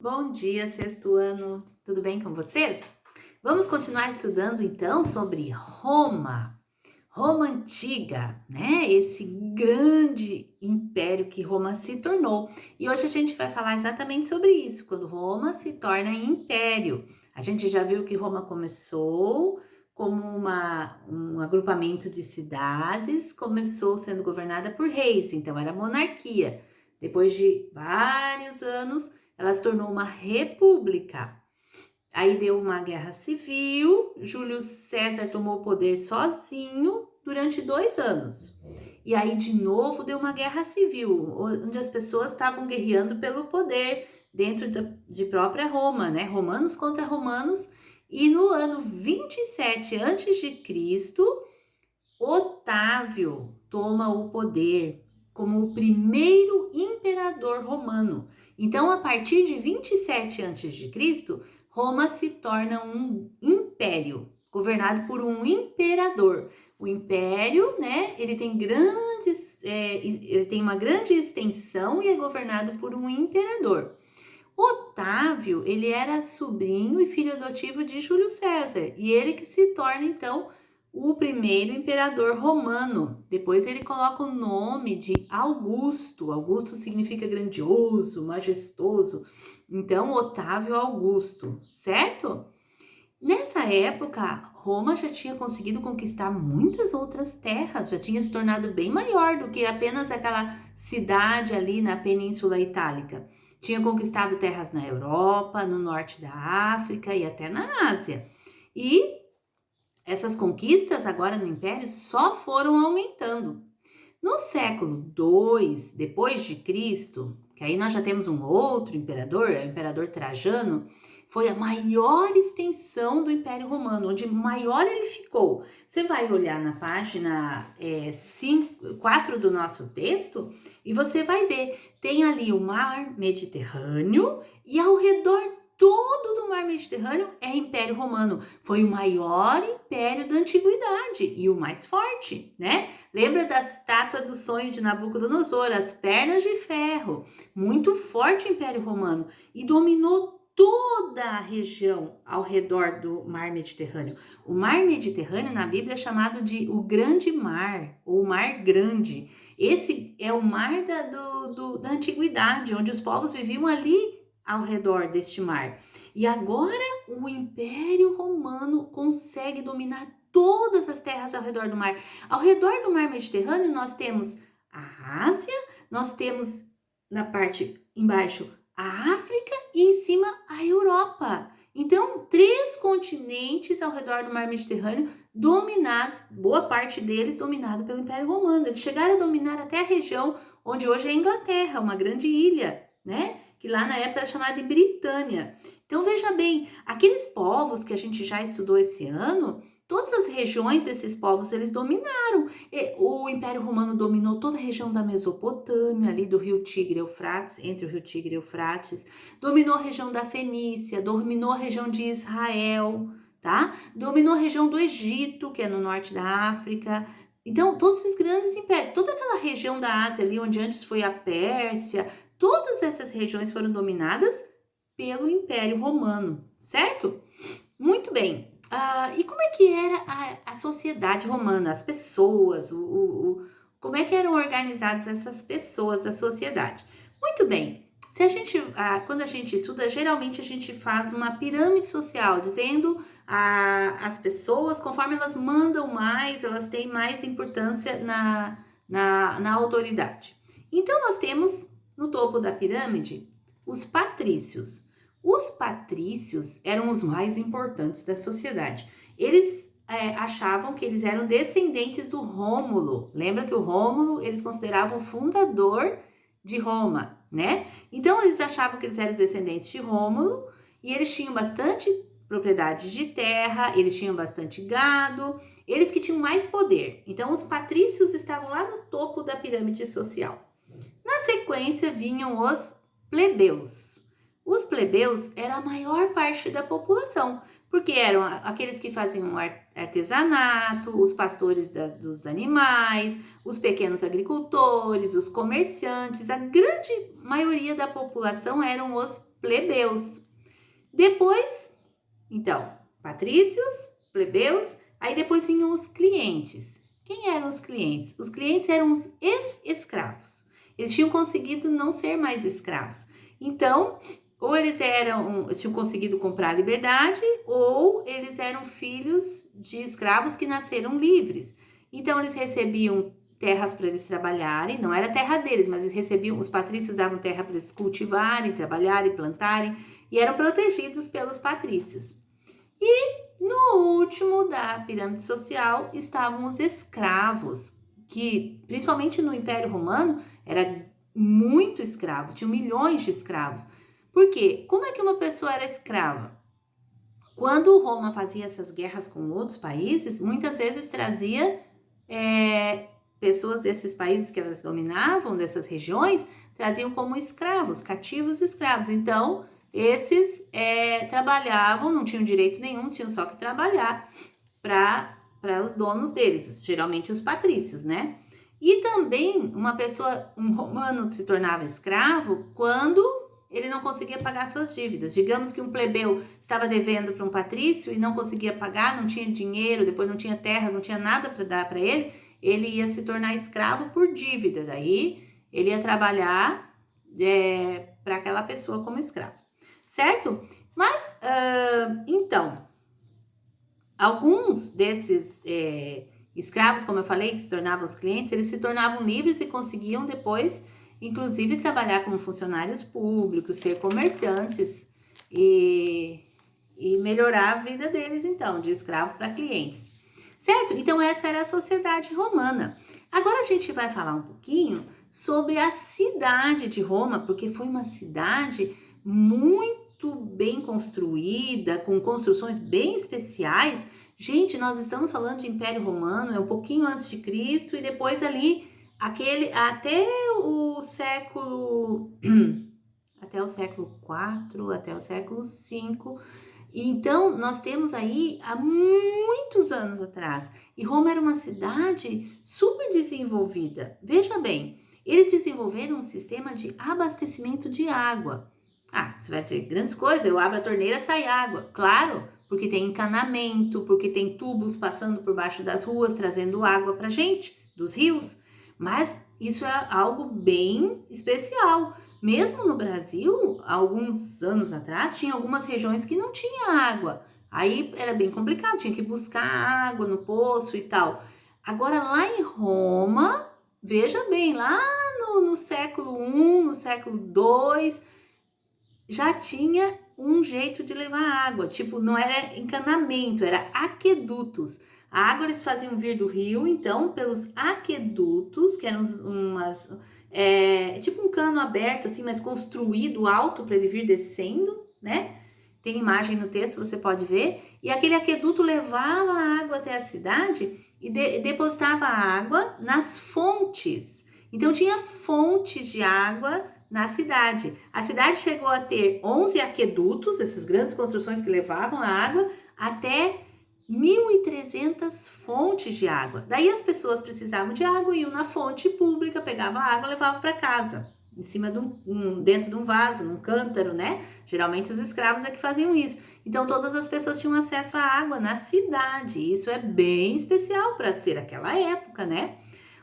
Bom dia, sexto ano. Tudo bem com vocês? Vamos continuar estudando então sobre Roma, Roma antiga, né? Esse grande império que Roma se tornou. E hoje a gente vai falar exatamente sobre isso, quando Roma se torna império. A gente já viu que Roma começou como um agrupamento de cidades, começou sendo governada por reis, então era monarquia. Depois de vários anos, ela se tornou uma república. Aí deu uma guerra civil, Júlio César tomou o poder sozinho durante 2 anos. E aí de novo deu uma guerra civil, onde as pessoas estavam guerreando pelo poder dentro de própria Roma, né? Romanos contra romanos. E no ano 27 a.C., Otávio toma o poder como o primeiro imperador romano. Então, a partir de 27 a.C., Roma se torna um império, governado por um imperador. O império, né, ele tem uma grande extensão e é governado por um imperador. Otávio, ele era sobrinho e filho adotivo de Júlio César, e ele que se torna, então, o primeiro imperador romano. Depois ele coloca o nome de Augusto. Augusto significa grandioso, majestoso. Então, Otávio Augusto, certo? Nessa época, Roma já tinha conseguido conquistar muitas outras terras, já tinha se tornado bem maior do que apenas aquela cidade ali na Península Itálica. Tinha conquistado terras na Europa, no norte da África e até na Ásia. E essas conquistas agora no Império só foram aumentando. No século II depois de Cristo, que aí nós já temos um outro imperador, o imperador Trajano, foi a maior extensão do Império Romano, onde maior ele ficou. Você vai olhar na página 4 do nosso texto e você vai ver, tem ali o Mar Mediterrâneo e ao redor todo do Mar Mediterrâneo é Império Romano. Foi o maior império da antiguidade e o mais forte, né? Lembra da estátua do sonho de Nabucodonosor, as pernas de ferro, muito forte o Império Romano e dominou toda a região ao redor do Mar Mediterrâneo. O Mar Mediterrâneo na Bíblia é chamado de o Grande Mar, ou Mar Grande. Esse é o mar da antiguidade, onde os povos viviam ali ao redor deste mar. E agora o Império Romano consegue dominar todas as terras ao redor do mar. Ao redor do Mar Mediterrâneo, nós temos a Ásia, nós temos na parte embaixo a África e em cima a Europa. Então, 3 continentes ao redor do Mar Mediterrâneo dominados, boa parte deles dominado pelo Império Romano. Eles chegaram a dominar até a região onde hoje é a Inglaterra, uma grande ilha, né? Que lá na época era chamada de Britânia. Então, veja bem, aqueles povos que a gente já estudou esse ano, todas as regiões desses povos eles dominaram. O Império Romano dominou toda a região da Mesopotâmia, ali do Rio Tigre e Eufrates, entre o Rio Tigre e Eufrates, dominou a região da Fenícia, dominou a região de Israel, tá? Dominou a região do Egito, que é no norte da África. Então, todos esses grandes impérios, toda aquela região da Ásia ali, onde antes foi a Pérsia, todas essas regiões foram dominadas pelo Império Romano, certo? Muito bem. E como é que era a sociedade romana, as pessoas, como é que eram organizadas essas pessoas da sociedade? Muito bem. Se a gente, quando a gente estuda, geralmente a gente faz uma pirâmide social, dizendo as pessoas, conforme elas mandam mais, elas têm mais importância na autoridade. Então, nós temos no topo da pirâmide os patrícios. Os patrícios eram os mais importantes da sociedade. Eles achavam que eles eram descendentes do Rômulo. Lembra que o Rômulo eles consideravam o fundador de Roma, né? Então eles achavam que eles eram os descendentes de Rômulo e eles tinham bastante propriedades de terra, eles tinham bastante gado, eles que tinham mais poder. Então os patrícios estavam lá no topo da pirâmide social. Na sequência vinham os plebeus. Os plebeus eram a maior parte da população, porque eram aqueles que faziam artesanato, os pastores dos animais, os pequenos agricultores, os comerciantes. A grande maioria da população eram os plebeus. Depois, então, patrícios, plebeus, aí depois vinham os clientes. Quem eram os clientes? Os clientes eram os ex-escravos. Eles tinham conseguido não ser mais escravos. Então, ou eles tinham conseguido comprar a liberdade, ou eles eram filhos de escravos que nasceram livres. Então, eles recebiam terras para eles trabalharem, não era terra deles, mas eles recebiam, os patrícios davam terra para eles cultivarem, trabalharem, plantarem, e eram protegidos pelos patrícios. E no último da pirâmide social estavam os escravos, que principalmente no Império Romano era muito escravo, tinham milhões de escravos. Por quê? Como é que uma pessoa era escrava? Quando Roma fazia essas guerras com outros países, muitas vezes trazia pessoas desses países que elas dominavam, dessas regiões, traziam como escravos, cativos escravos. Então, esses trabalhavam, não tinham direito nenhum, tinham só que trabalhar para os donos deles, geralmente os patrícios, né? E também um romano se tornava escravo quando ele não conseguia pagar suas dívidas. Digamos que um plebeu estava devendo para um patrício e não conseguia pagar, não tinha dinheiro, depois não tinha terras, não tinha nada para dar para ele ia se tornar escravo por dívida. Daí ele ia trabalhar para aquela pessoa como escravo, certo? Mas, então, alguns desses escravos, como eu falei, que se tornavam os clientes, eles se tornavam livres e conseguiam depois, inclusive, trabalhar como funcionários públicos, ser comerciantes e melhorar a vida deles, então, de escravos para clientes, certo? Então, essa era a sociedade romana. Agora a gente vai falar um pouquinho sobre a cidade de Roma, porque foi uma cidade muito bem construída, com construções bem especiais. Gente, nós estamos falando de Império Romano, é um pouquinho antes de Cristo, e depois ali, até o século IV, até o século V. Então, nós temos aí há muitos anos atrás. E Roma era uma cidade super desenvolvida. Veja bem, eles desenvolveram um sistema de abastecimento de água. Isso vai ser grandes coisas, eu abro a torneira, sai água. Claro, porque tem encanamento, porque tem tubos passando por baixo das ruas, trazendo água pra gente, dos rios. Mas isso é algo bem especial. Mesmo no Brasil, alguns anos atrás, tinha algumas regiões que não tinha água. Aí era bem complicado, tinha que buscar água no poço e tal. Agora lá em Roma, veja bem, lá no século I, no século II, já tinha um jeito de levar água. Tipo, não era encanamento, era aquedutos. A água eles faziam vir do rio, então, pelos aquedutos, que eram tipo um cano aberto, assim, mas construído alto para ele vir descendo, né? Tem imagem no texto, você pode ver. E aquele aqueduto levava a água até a cidade e depositava a água nas fontes. Então, tinha fontes de água na cidade. A cidade chegou a ter 11 aquedutos, essas grandes construções que levavam a água, até 1.300 fontes de água. Daí as pessoas precisavam de água, iam na fonte pública, pegavam a água e levavam para casa, em cima de dentro de um vaso, num cântaro, né? Geralmente os escravos é que faziam isso. Então todas as pessoas tinham acesso à água na cidade. Isso é bem especial para ser aquela época, né?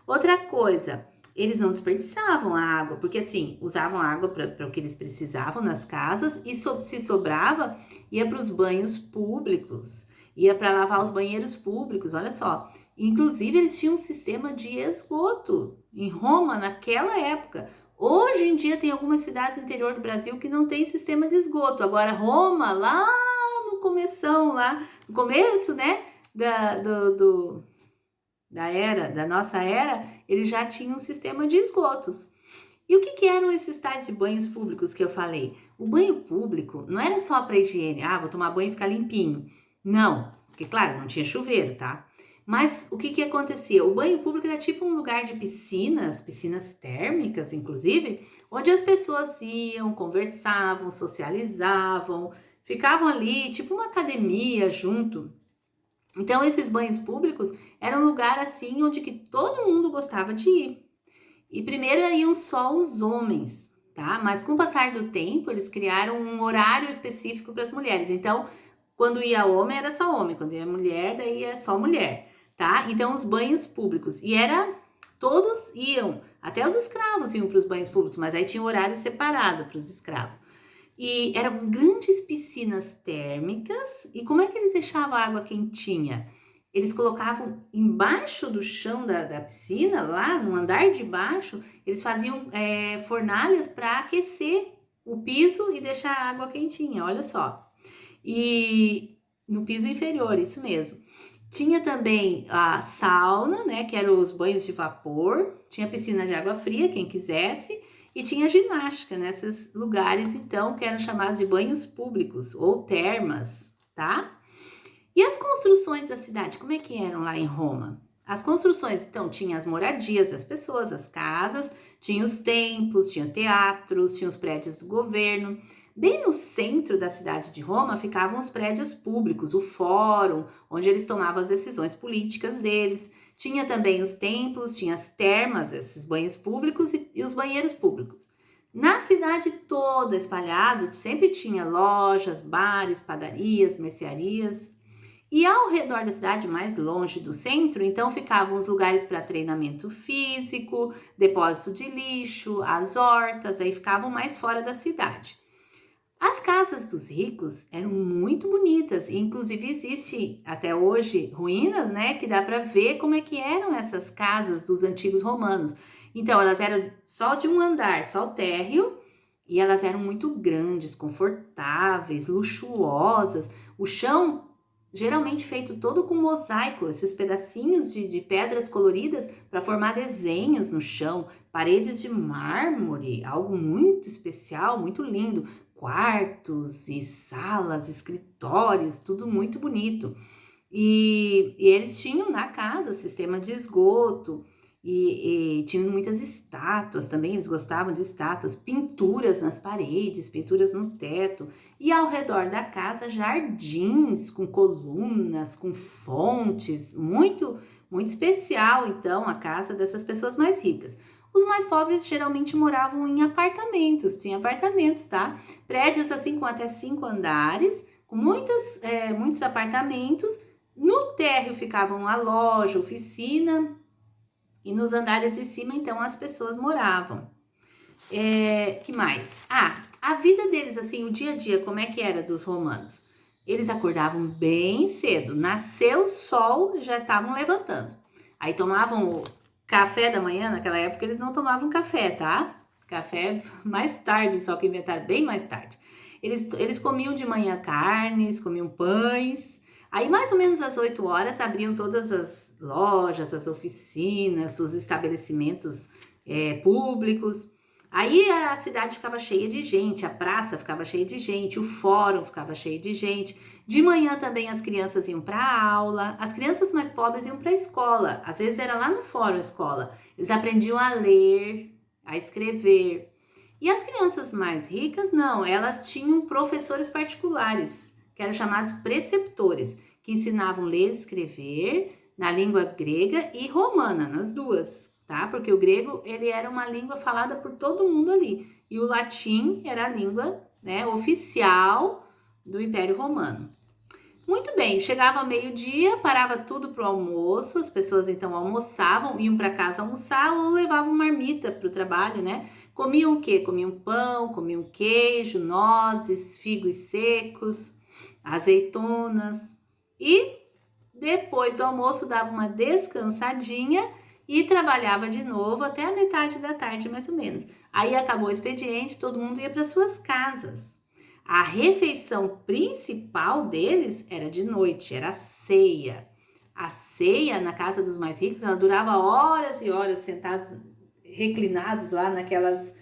Outra coisa, eles não desperdiçavam a água, porque assim, usavam a água para o que eles precisavam nas casas e se sobrava, ia para os banhos públicos. Ia para lavar os banheiros públicos, olha só. Inclusive, eles tinham um sistema de esgoto em Roma naquela época. Hoje em dia, tem algumas cidades no interior do Brasil que não tem sistema de esgoto. Agora, Roma, lá no começo, né, da nossa era, eles já tinham um sistema de esgotos. E o que eram esses tais de banhos públicos que eu falei? O banho público não era só para higiene, vou tomar banho e ficar limpinho. Não, porque claro, não tinha chuveiro, tá? Mas o que acontecia? O banho público era tipo um lugar de piscinas térmicas, inclusive, onde as pessoas iam, conversavam, socializavam, ficavam ali, tipo uma academia junto. Então, esses banhos públicos eram um lugar assim onde que todo mundo gostava de ir. E primeiro iam só os homens. tá? Mas com o passar do tempo, eles criaram um horário específico para as mulheres. Então, quando ia homem, era só homem. Quando ia mulher, daí é só mulher, tá? Então, os banhos públicos. Todos iam, até os escravos iam para os banhos públicos, mas aí tinha um horário separado para os escravos. E eram grandes piscinas térmicas. E como é que eles deixavam a água quentinha? Eles colocavam embaixo do chão da piscina, lá no andar de baixo, eles faziam fornalhas para aquecer o piso e deixar a água quentinha, olha só. E no piso inferior, isso mesmo. Tinha também a sauna, né, que eram os banhos de vapor, tinha piscina de água fria, quem quisesse, e tinha ginástica nesses lugares, então, que eram chamados de banhos públicos ou termas, tá? E as construções da cidade, como é que eram lá em Roma? As construções, então, tinha as moradias das pessoas, as casas, tinha os templos, tinha teatros, tinha os prédios do governo. Bem no centro da cidade de Roma ficavam os prédios públicos, o fórum, onde eles tomavam as decisões políticas deles. Tinha também os templos, tinha as termas, esses banhos públicos e os banheiros públicos. Na cidade toda espalhado, sempre tinha lojas, bares, padarias, mercearias. E ao redor da cidade, mais longe do centro, então ficavam os lugares para treinamento físico, depósito de lixo, as hortas, aí ficavam mais fora da cidade. As casas dos ricos eram muito bonitas, e inclusive existe até hoje ruínas, né, que dá para ver como é que eram essas casas dos antigos romanos. Então, elas eram só de um andar, só o térreo, e elas eram muito grandes, confortáveis, luxuosas. O chão geralmente feito todo com mosaico, esses pedacinhos de pedras coloridas para formar desenhos no chão, paredes de mármore, algo muito especial, muito lindo, quartos e salas, escritórios, tudo muito bonito. E eles tinham na casa sistema de esgoto e tinham muitas estátuas também, eles gostavam de estátuas, pinturas nas paredes, pinturas no teto e ao redor da casa jardins com colunas, com fontes, muito, muito especial então a casa dessas pessoas mais ricas. Os mais pobres geralmente moravam em apartamentos, tinha apartamentos, tá? Prédios assim com até 5 andares, com muitos apartamentos. No térreo ficavam a loja, oficina, e nos andares de cima, então, as pessoas moravam. Que mais? A vida deles, assim, o dia a dia, como é que era dos romanos? Eles acordavam bem cedo, nasceu o sol, já estavam levantando. Aí tomavam o café da manhã, naquela época eles não tomavam café, tá? Café mais tarde, só que inventaram bem mais tarde. Eles comiam de manhã carnes, comiam pães. Aí, mais ou menos às 8 horas, abriam todas as lojas, as oficinas, os estabelecimentos públicos. Aí a cidade ficava cheia de gente, a praça ficava cheia de gente, o fórum ficava cheio de gente. De manhã também as crianças iam para a aula, as crianças mais pobres iam para a escola. Às vezes era lá no fórum a escola. Eles aprendiam a ler, a escrever. E as crianças mais ricas, não, elas tinham professores particulares, que eram chamados preceptores, que ensinavam a ler e escrever na língua grega e romana, nas duas, tá? Porque o grego, ele era uma língua falada por todo mundo ali, e o latim era a língua, né, oficial do Império Romano. Muito bem, chegava meio-dia, parava tudo para o almoço, as pessoas então almoçavam, iam para casa almoçar ou levavam marmita para o trabalho, né? Comiam o quê? Comiam pão, comiam queijo, nozes, figos secos, azeitonas e depois do almoço dava uma descansadinha e trabalhava de novo até a metade da tarde, mais ou menos. Aí acabou o expediente, todo mundo ia para suas casas. A refeição principal deles era de noite, era a ceia. A ceia na casa dos mais ricos, ela durava horas e horas sentados, reclinados lá naquelas,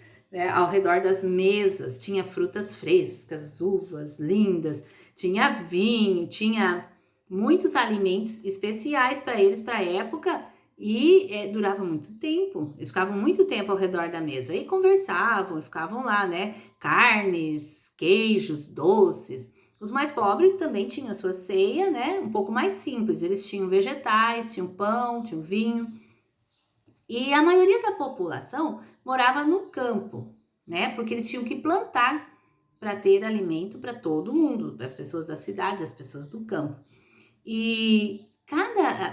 ao redor das mesas. Tinha frutas frescas, uvas lindas, tinha vinho, tinha muitos alimentos especiais para eles, para a época, e durava muito tempo. Eles ficavam muito tempo ao redor da mesa e conversavam, e ficavam lá, né? Carnes, queijos, doces. Os mais pobres também tinham a sua ceia, né? Um pouco mais simples. Eles tinham vegetais, tinham pão, tinham vinho. E a maioria da população morava no campo. né? Porque eles tinham que plantar para ter alimento para todo mundo, para as pessoas da cidade, as pessoas do campo. E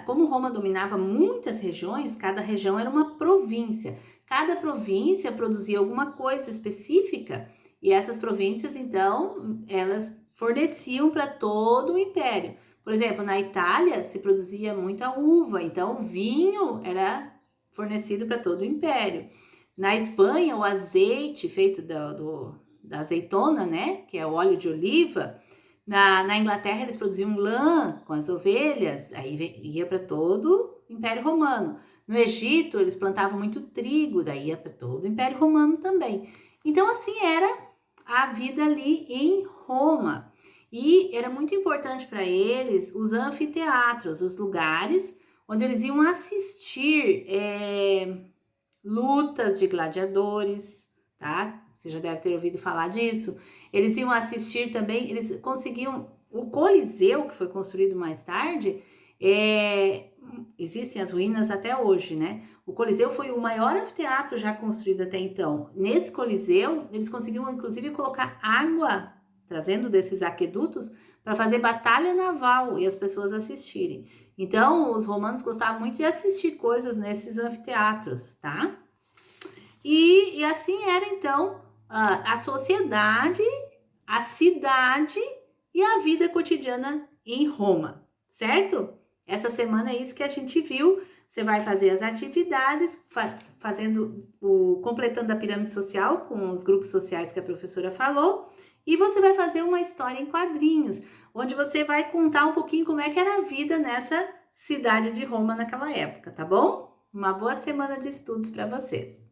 como Roma dominava muitas regiões, cada região era uma província. Cada província produzia alguma coisa específica e essas províncias, então, elas forneciam para todo o império. Por exemplo, na Itália se produzia muita uva, então o vinho era fornecido para todo o império. Na Espanha, o azeite feito da azeitona, né, que é o óleo de oliva. Na Inglaterra, eles produziam lã com as ovelhas, aí ia para todo o Império Romano. No Egito, eles plantavam muito trigo, daí ia para todo o Império Romano também. Então, assim era a vida ali em Roma. E era muito importante para eles os anfiteatros, os lugares onde eles iam assistir lutas de gladiadores, tá? Você já deve ter ouvido falar disso. Eles iam assistir também, eles conseguiam, o Coliseu, que foi construído mais tarde, existem as ruínas até hoje, né? O Coliseu foi o maior anfiteatro já construído até então. Nesse Coliseu, eles conseguiam inclusive colocar água, trazendo desses aquedutos, para fazer batalha naval e as pessoas assistirem. Então, os romanos gostavam muito de assistir coisas nesses anfiteatros, tá? E assim era, então, a sociedade, a cidade e a vida cotidiana em Roma, certo? Essa semana é isso que a gente viu. Você vai fazer as atividades, completando a pirâmide social com os grupos sociais que a professora falou, e você vai fazer uma história em quadrinhos, onde você vai contar um pouquinho como é que era a vida nessa cidade de Roma naquela época, tá bom? Uma boa semana de estudos para vocês.